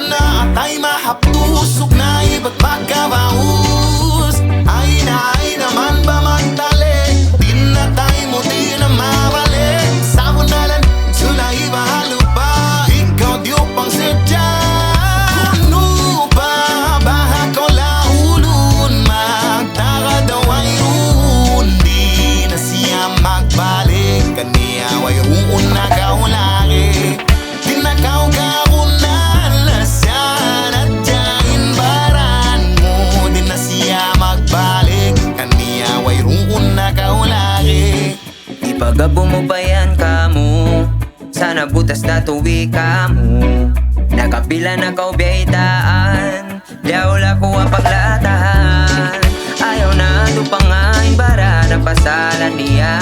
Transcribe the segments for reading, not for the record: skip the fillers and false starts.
na atay mahaptusok na iba't magkabaus. Ay naman ba magtalik, di na tayo mo di na mabalik. Sabon na lang, sulay bahalo pa, ikaw di upang sadya. Kuno pa, baha ko laulun, magtaka daw ay ruun. Di na siya magbalik, kaniya way ruun na kaulari. Tinakaw ka kunan, lasyan at jain baran mo. Di na siya magbalik, kaniya way ruun na kaulari. Ipagabo mo ba yan ka mo? Sana butas na tuwi ka mo. Nakapila na kaubiyay daan, liawla ko ang paglatahan. Ayaw na dupangain bara na pasalan niya.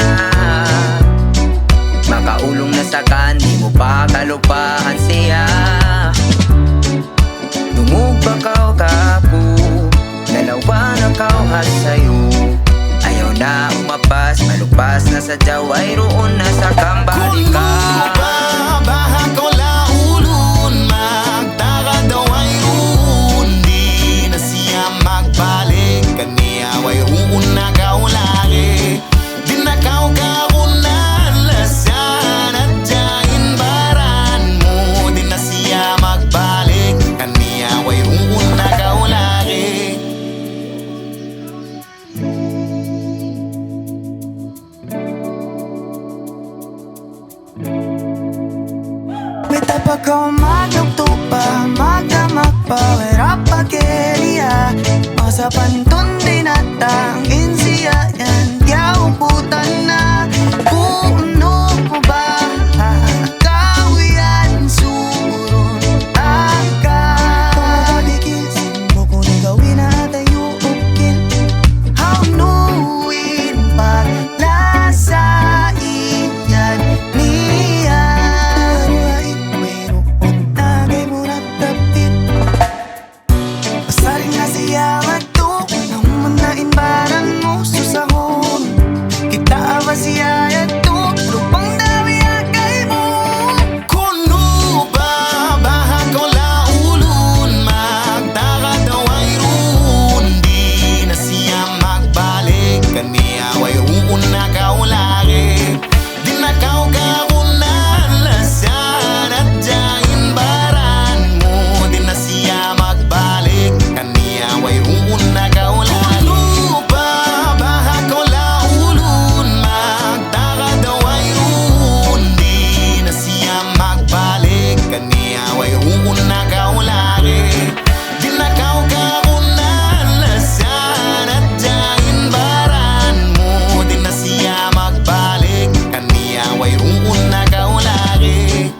Makaulong na sa di mo pa kalupahan siya. Dumugba kao kapo, dalawa na kauhas sa'yo. Ayaw na umapas, malupas na sa jaway, roon na sa kambali ka. Kuno pa, baha ko laulun, magtaka daw ay ruun. Di na siya magbalik, kaniya way ruun na kaulari. Dinakaw ka kunan, lasyan at jain baran mo. Di na siya magbalik, kaniya way ruun na kaulari. May tapak ka magtupa, magdamakpawera pagelia. Masa pantun dinatang insiya yan, yauputan na. Kuno ko ba, kawiyan surun taka. Kumagalikisin mo kung gawin na tayo ukin. Haunuin paglasa iyan niya. Mayroon tagay mo na tapit. Pasaring na siya magtuon, ang manain baran mo susahon. Kita ba siya yato, lupang dami agay mo. Kuno ba, baha ko laulun, magtaka daw ay ruun. Di na siya magbalik, kaniya way ruun na kaulari. Dinakaw ka kunan, lasyan at jain baran mo. Di na siya magbalik, kaniya way ruun na kaulari. Kuno ba, baha ko laulun, magtaka daw ay ruun. Di na siya magbalik, kaniya way ruun na kaulari. Dinakaw ka kunan, lasyan at jain baran mo. Di na siya magbalik, kaniya way ruun na kaulari.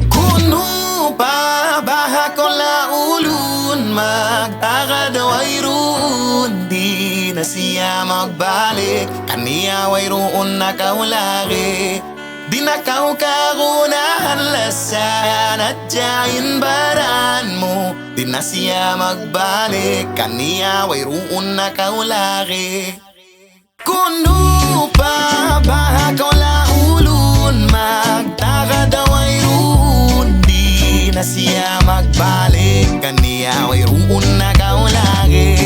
Kuno pa, baha ko laulun, magtaka daw ay ruun. Di na siya magbalik, kaniya way ruun na kaulari. Dinakaw ka kunan, lasyan at jain baran mo. Di na siya magbalik, kaniya way ruun na kaulari. Kuno pa, baha ko laulun, magtaka daw ay ruun. Di na siya magbalik, kaniya way ruun na kaulari.